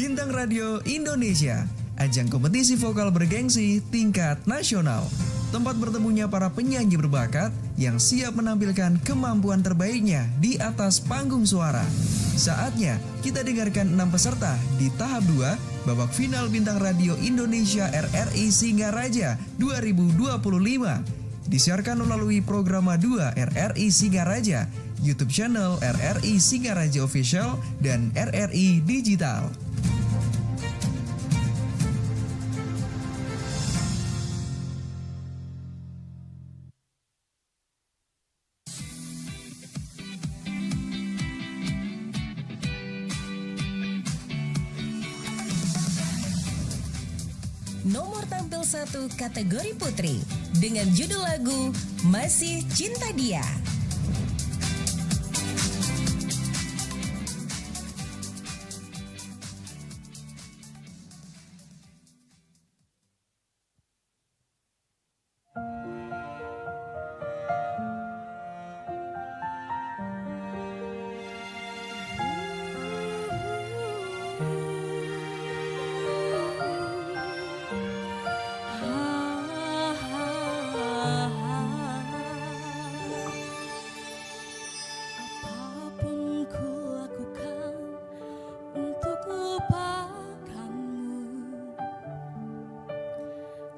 Bintang Radio Indonesia, ajang kompetisi vokal bergengsi tingkat nasional. Tempat bertemunya para penyanyi berbakat yang siap menampilkan kemampuan terbaiknya di atas panggung suara. Saatnya kita dengarkan 6 peserta di tahap 2 babak final Bintang Radio Indonesia RRI Singaraja 2025. Disiarkan melalui Programa 2 RRI Singaraja, YouTube channel RRI Singaraja Official, dan RRI Digital. Nomor tampil 1 kategori putri dengan judul lagu Masih Cinta Dia.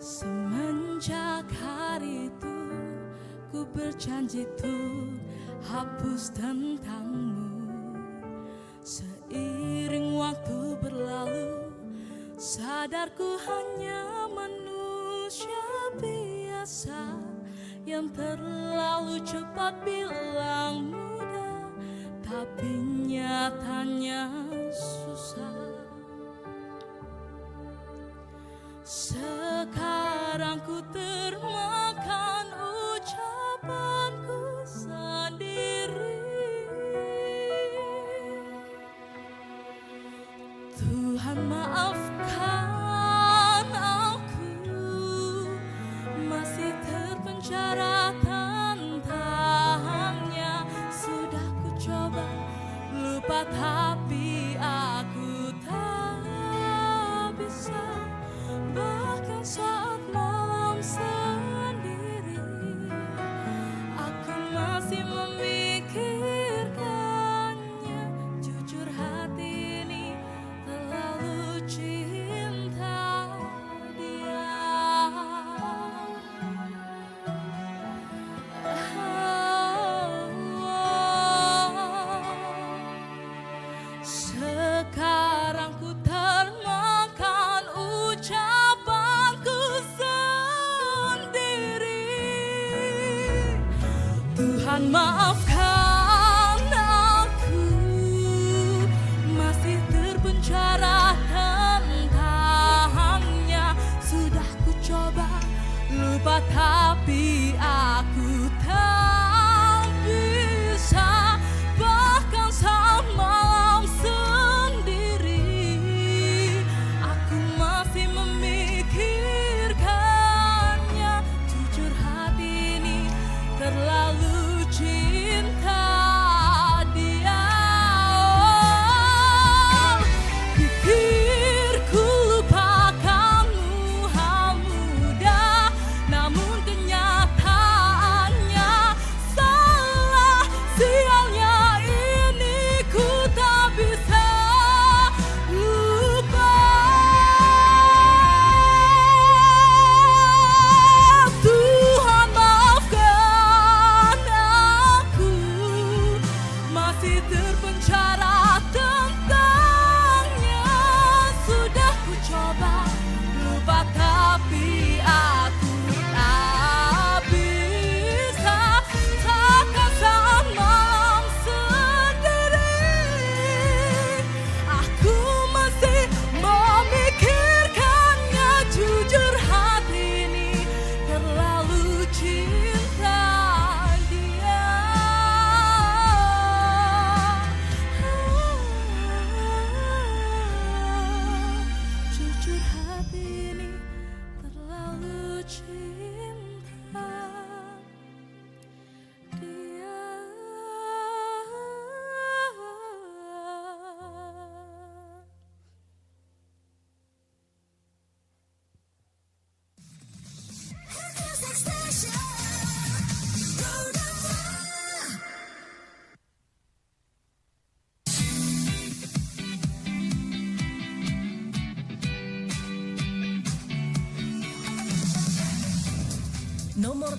Semenjak hari itu ku berjanji tuh hapus tentangmu. Seiring waktu berlalu, sadarku hanya manusia biasa yang terlalu cepat bilang mudah, tapi nyatanya susah. Sekarang ku termakan ucapanku sendiri. Tuhan maafkan aku, masih terpenjara tentangnya. Sudah ku coba lupa tapi aku tak bisa. Bahkan saat malam sendiri, aku masih memikirkannya. Jujur hati ini terlalu cinta dia. Sekarang ku termakan ucapanku sendiri. Tuhan maafkan aku, masih terpenjara tentangnya. Sudah ku coba lupa tapi aku tak bisa. Bahkan saat malam sendiri, aku masih memikirkannya. Jujur hati ini terlalu cinta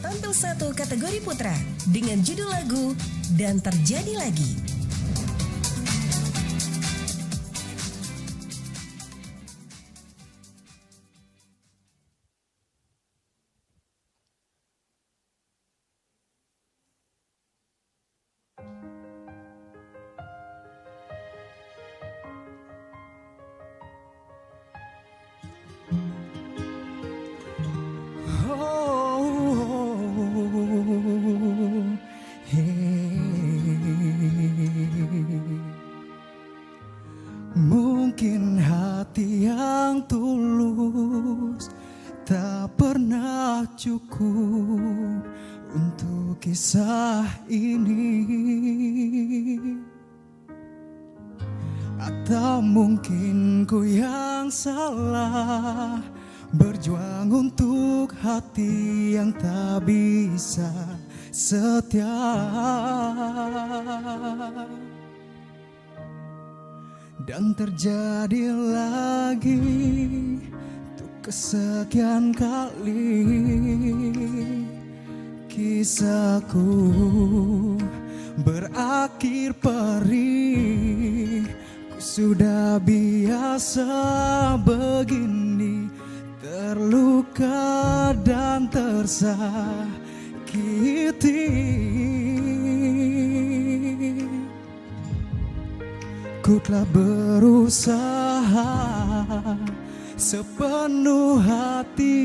tampil 1 kategori putra dengan judul lagu Dan Terjadi Lagi. Mungkin hati yang tulus tak pernah cukup untuk kisah ini, atau mungkin ku yang salah berjuang untuk hati yang tak bisa setia. Dan terjadi lagi untuk kesekian kali kisahku berakhir perih. Ku sudah biasa begini, terluka dan tersakiti. Ku telah berusaha sepenuh hati,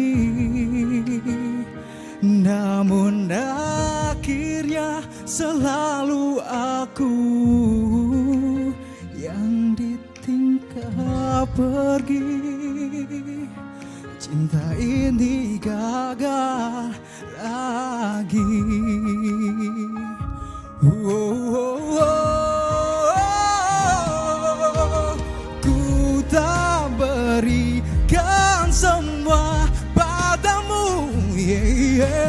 namun akhirnya selalu aku yang ditinggal pergi. Cinta ini gagal lagi. Ku tak berikan semua padamu,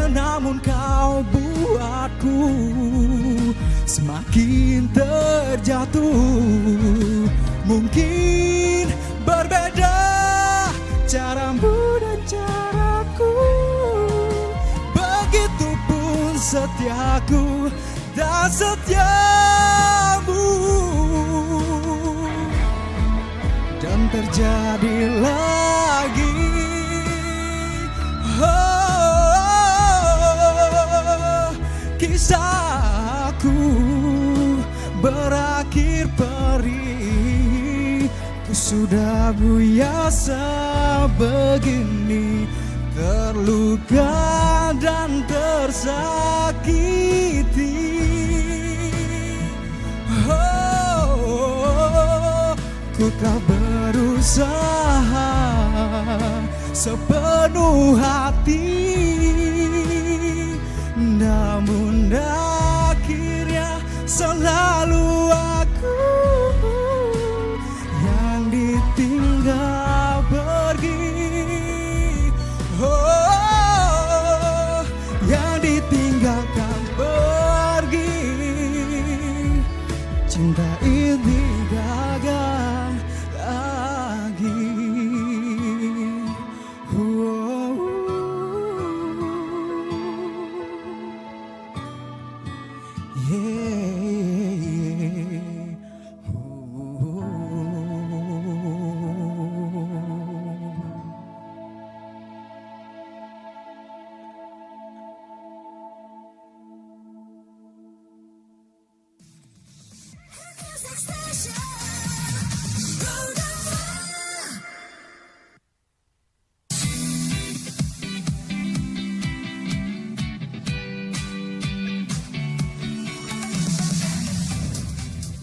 namun kau buatku semakin terjatuh. Mungkin berbeda caramu dan caraku, begitupun setiaku dan setiamu. Dan terjadi lagi, kisahku berakhir perih. Ku sudah biasa begini, terluka dan tersakiti. Ku telah berusaha sepenuh hati, namun akhirnya selalu aku yang ditinggal pergi. Yang ditinggalkan pergi. Cinta ini gagal lagi.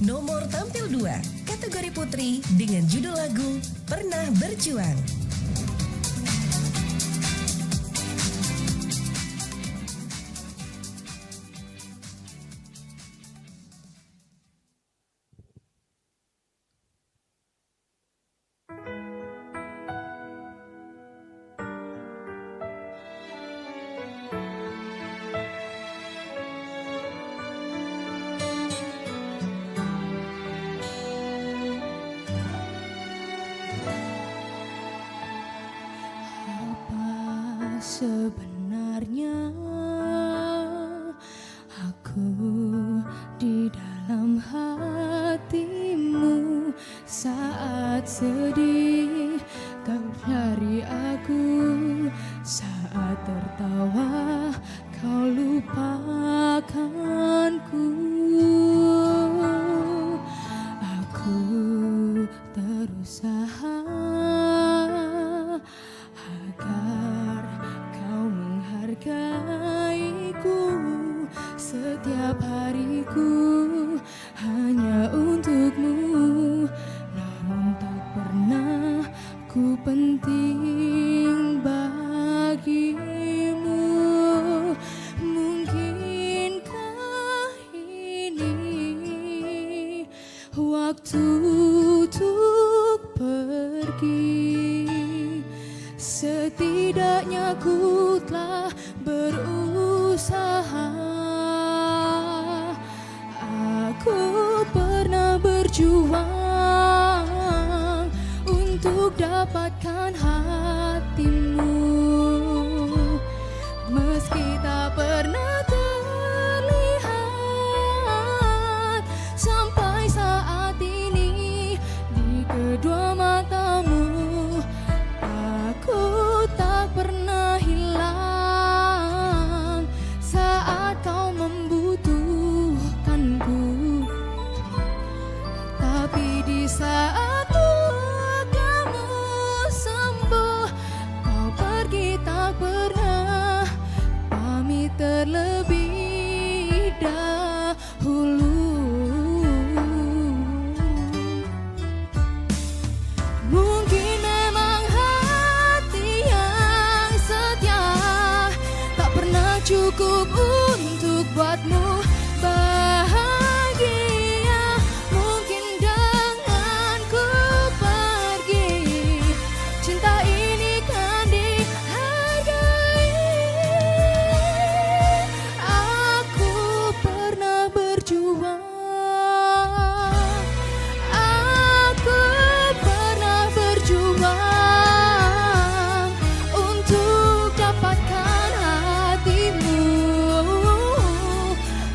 Nomor tampil 2, kategori putri dengan judul lagu Pernah Berjuang. Sebenarnya sedih kau cari aku, saat tertawa kau lupakanku. Aku berusaha agar kau menghargaiku, setiap hariku hanya untukmu, namun tak pernah ku penting bagimu. Mungkinkah ini waktu untuk pergi? Setidaknya ku telah berusaha. Aku pernah berjuang untuk dapatkan hatimu, meski tak pernah terlihat sampai saat ini di kedua matamu. Aku tak pernah hilang saat kau membutuhkanku, tapi di saat kamu sembuh, kau pergi tak pernah pamit terlebih dahulu. Mungkin memang hati yang setia tak pernah cukup untuk buatmu bahagia. Mungkin dengan ku pergi, cinta ini kan dihargai. Aku pernah berjuang, aku pernah berjuang untuk dapatkan hatimu,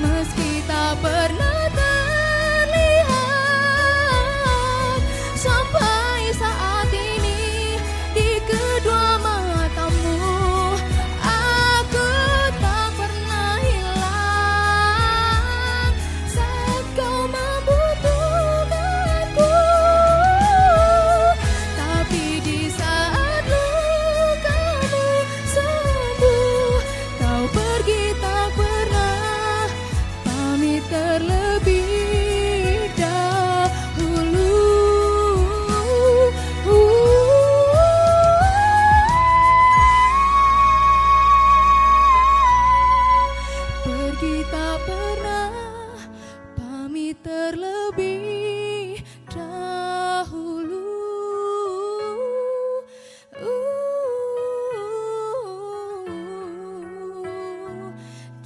meski tak pernah terlihat sampai saat ini di kedua matamu. Aku tak pernah hilang saat kau membutuhkanku, tapi di saat lukamu sembuh, kau pergi tak pernah pamit terlebih dahulu. Pergi tak pernah pamit terlebih dahulu.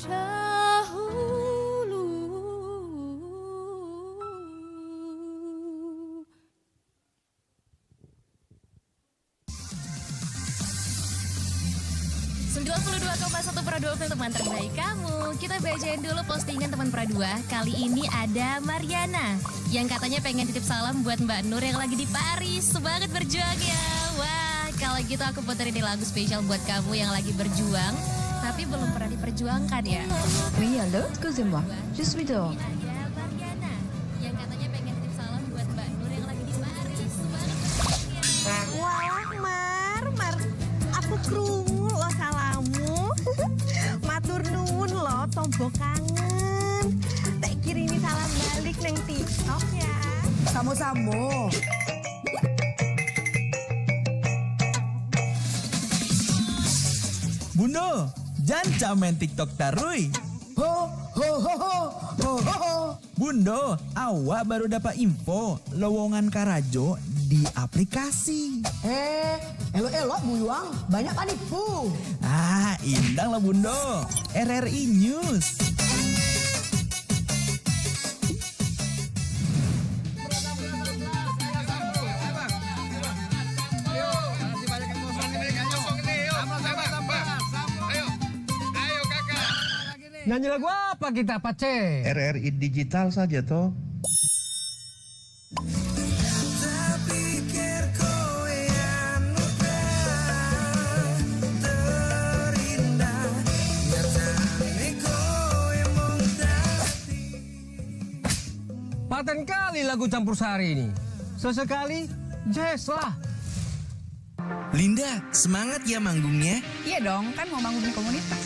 Dahulu. 92,1 Pro 2 film teman terbaik kamu. Kita bacain dulu postingan teman Pro 2. Kali ini ada Mariana yang katanya pengen titip salam buat Mbak Nur yang lagi di Paris. Semangat berjuang ya. Wah, kalau gitu aku puterin lagu spesial buat kamu yang lagi berjuang tapi belum pernah diperjuangkan ya. Oui, allô, excusez-moi, je suis dehors. Ini ada Mariana yang katanya pengen titip salam buat Mbak Nur yang lagi di Paris. Semangat berjuang ya. Wah, Mar, aku krungu lo salamu. Matur nuwun lo, tombo kangen. Tak kirimi salam balik neng TikTok ya. Samo-samo. Bundo, jangan main TikTok tarui. Ho, ho, ho, ho, ho, ho, ho. Bundo, awak baru dapat info lowongan Karajo di aplikasi. Elok-elok buyuang, banyak panipu. Ah, indang lah Bundo. RRI News. Nyanyi lagu apa kita, Pace? RRI digital saja toh. Tak pikir paten kali lagu campur sari ini. Sesekali jazz lah. Linda, semangat ya manggungnya. Iya dong, kan mau bangun komunitas.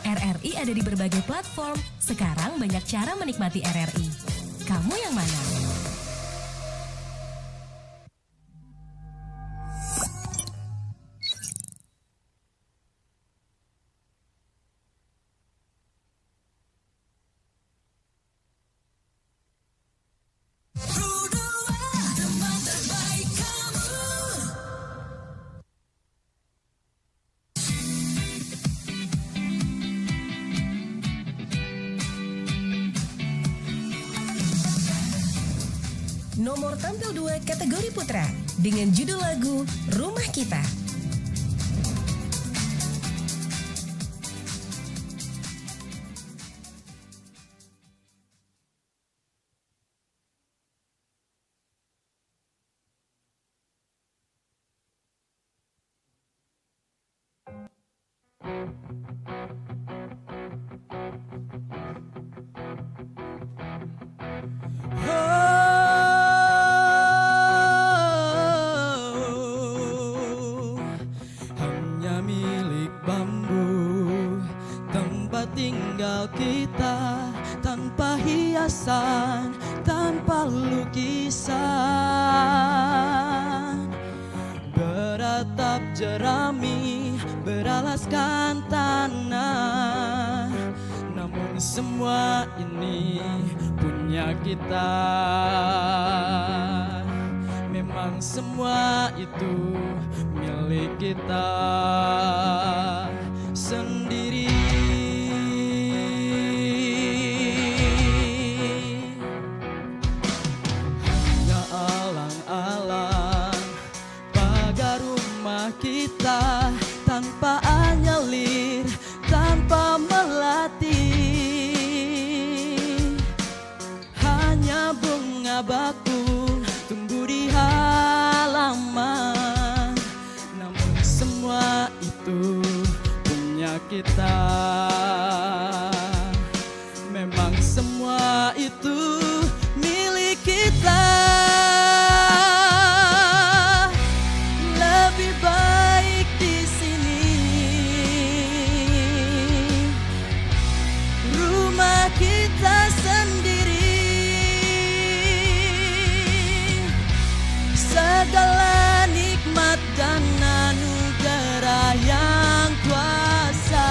RRI ada di berbagai platform. Sekarang banyak cara menikmati RRI. Kamu yang mana? Nomor tampil 2 kategori putra dengan judul lagu Rumah Kita. Hanya milik bambu tempat tinggal kita, tanpa hiasan, tanpa lukisan. Beratap jerami, beralaskan tanah, namun semua ini punya kita. Memang semua itu milik kita sendiri. Hanya alang-alang pagar rumah kita, tanpa anyelir, tanpa melatih. Hanya bunga bakung tumbuh di halaman, namun semua itu punya kita. Memang semua itu milik kita. Lebih baik di sini, rumah kita sendiri. Segala nikmat dan anugerah yang kuasa,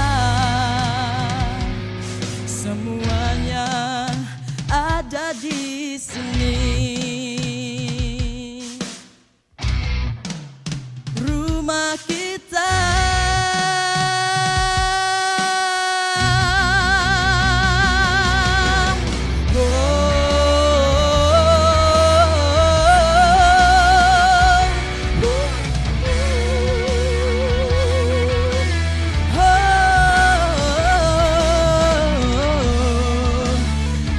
semuanya ada di sini. Rumah kita.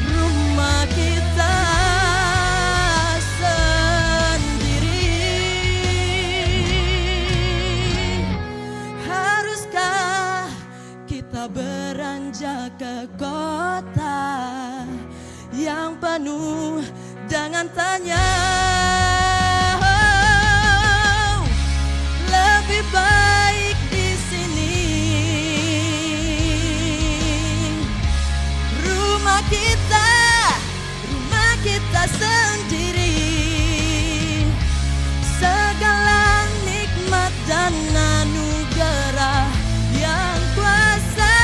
Rumah kita sendiri. Haruskah kita beranjak ke kota yang penuh dengan tanya? Lebih baik di sini, rumah kita sendiri. Segala nikmat dan anugerah yang kuasa,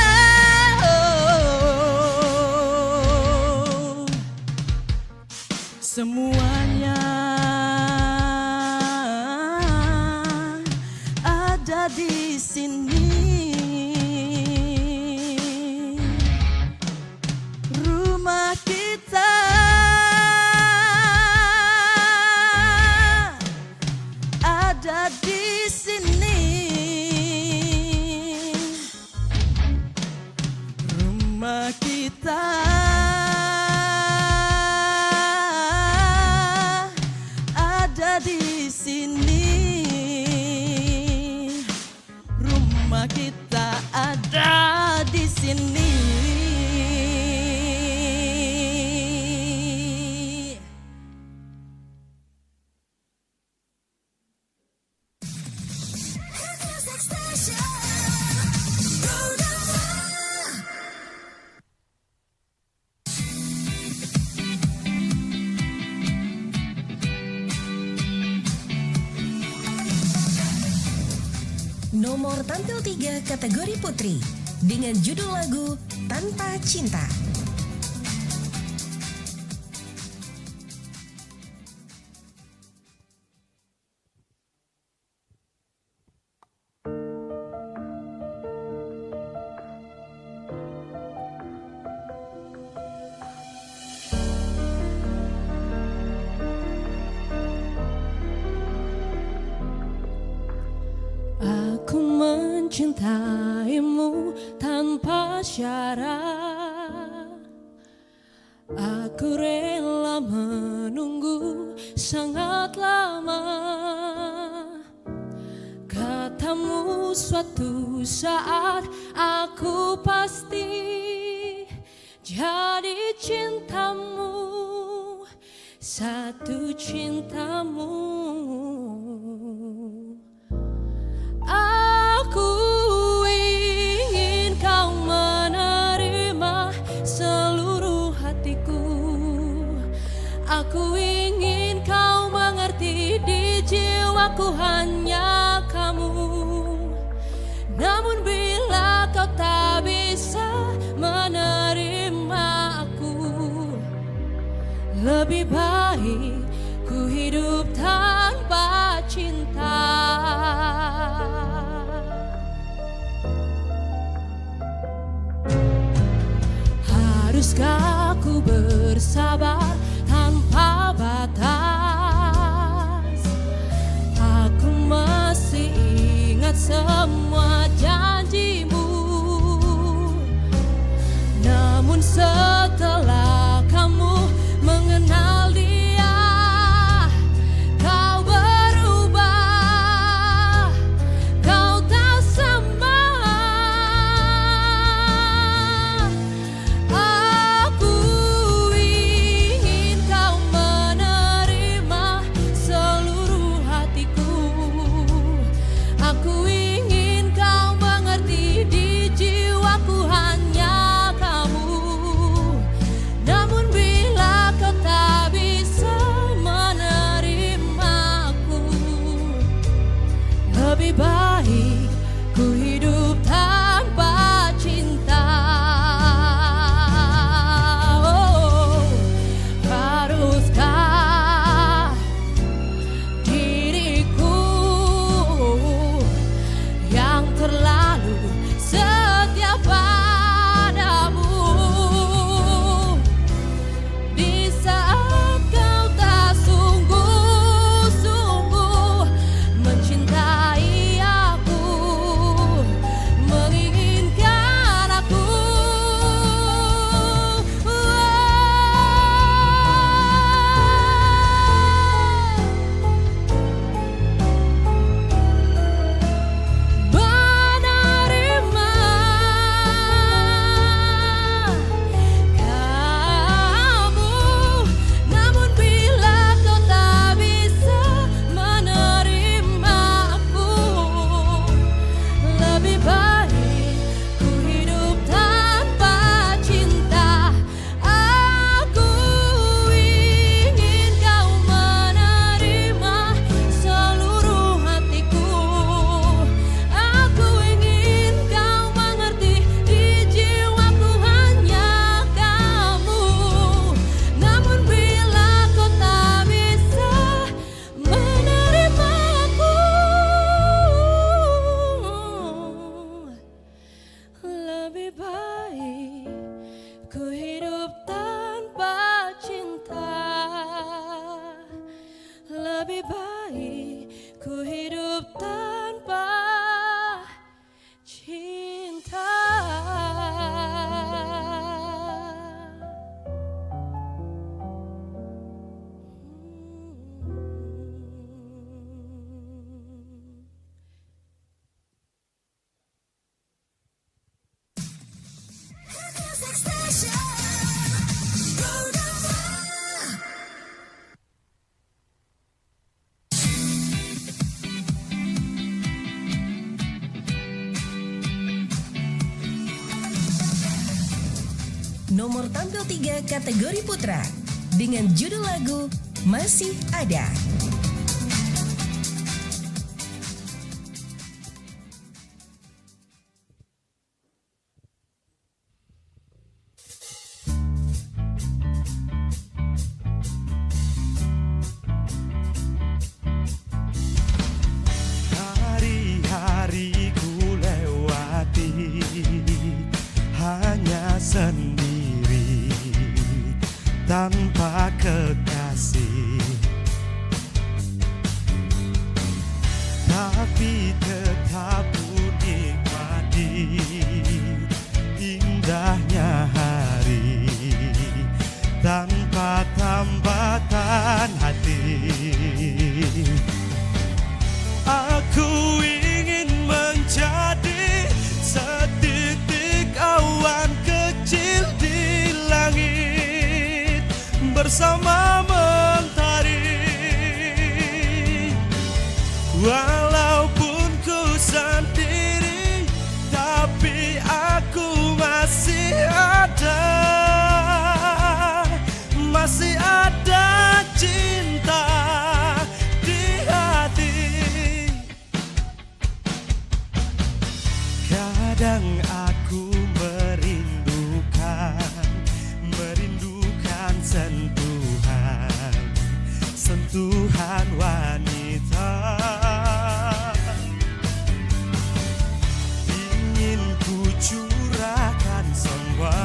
semuanya ada di sini. Rumah kita ada di sini. Rumah kita nomor tampil 3 kategori putri dengan judul lagu Tanpa Cinta. Aku mencintaimu tanpa syarat. Aku rela menunggu sangat lama. Katamu suatu saat aku pasti jadi cintamu, satu cintamu. Aku ingin kau menerima seluruh hatiku. Aku ingin kau mengerti di jiwaku hanya kamu. Namun bila kau tak bisa menerima aku, lebih baik ku hidup tanpa cinta. Haruskah ku bersabar tanpa batas? Aku masih ingat semua janjimu. Namun setelah kamu mengenal dia, kau berubah, kau tak sama. Aku ingin kau menerima seluruh hatiku. Aku ingin kau mengerti di jiwaku hanya kamu. Namun bila kau tak bisa menerima aku, lebih baik ku hidup tanpa cinta. Oh, haruskah diriku yang terlalu setia padamu, di saat kau tak sungguh-sungguh mencintai aku, menginginkan aku. Menerima kamu, namun bila kau tak bisa menerima aku, lebih baik ku hidup tanpa cinta. Aku ingin kau menerima seluruh hatiku. Aku ingin kau mengerti di jiwaku hanya kamu. Namun bila kau tak bisa menerima aku, lebih baik ku hidup tanpa cinta. Lebih baik ku hidup tanpa cinta. Nomor tampil 3 kategori putra dengan judul lagu Masih Ada. tanpa kekasih, tapi tetap ku nikmati indahnya hari tanpa tambatan hati. Aku ingin menjadi setitik awan kecil di langit bersama mentari. Walaupun ku sendiri, tapi aku masih ada. Masih ada cinta di hati. Kadang aku merindukan sentuhan wanita. Ingin ku curahkan semua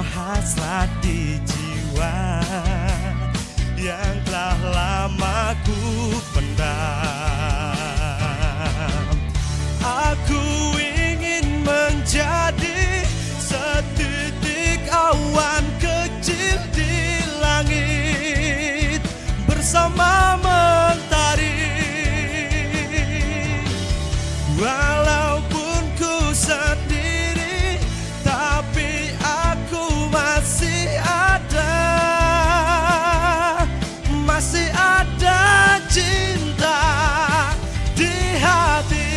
hasrat di jiwa yang telah lama ku pendam. Aku ingin menjadi setitik awan kecil di langit bersama mentari. Walaupun ku sendiri, tapi aku masih ada. Masih ada cinta di hati.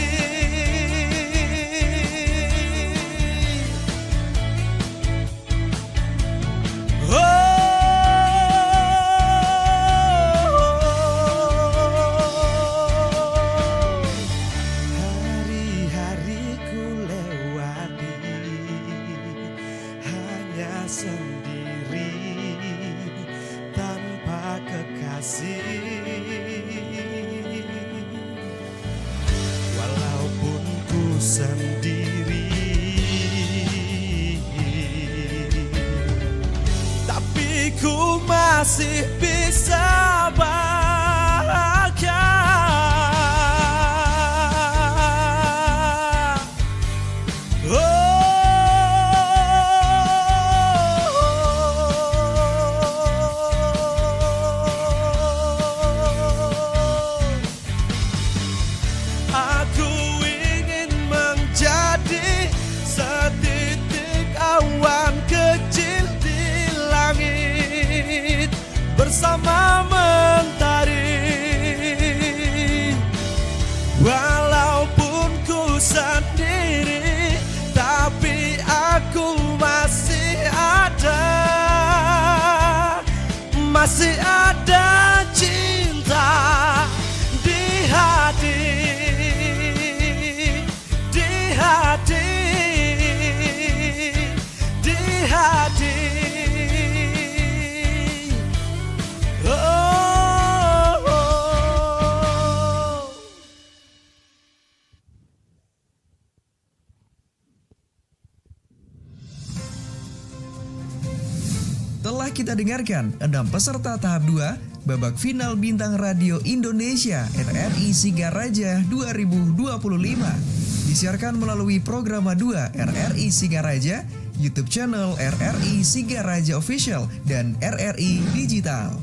Hari-hariku lewati hanya sendiri tanpa kekasih. Walaupun ku sendiri, tapi ku masih bisa bahagia. Aku ingin menjadi setitik awan kecil di langit bersama mentari. Walaupun ku sendiri, tapi aku masih ada. Masih ada cinta di hati. Di hati. Telah kita dengarkan 6 peserta tahap 2 babak final Bintang Radio Indonesia RRI Singaraja 2025. Disiarkan melalui Programa 2 RRI Singaraja, YouTube channel RRI Singaraja Official, dan RRI Digital.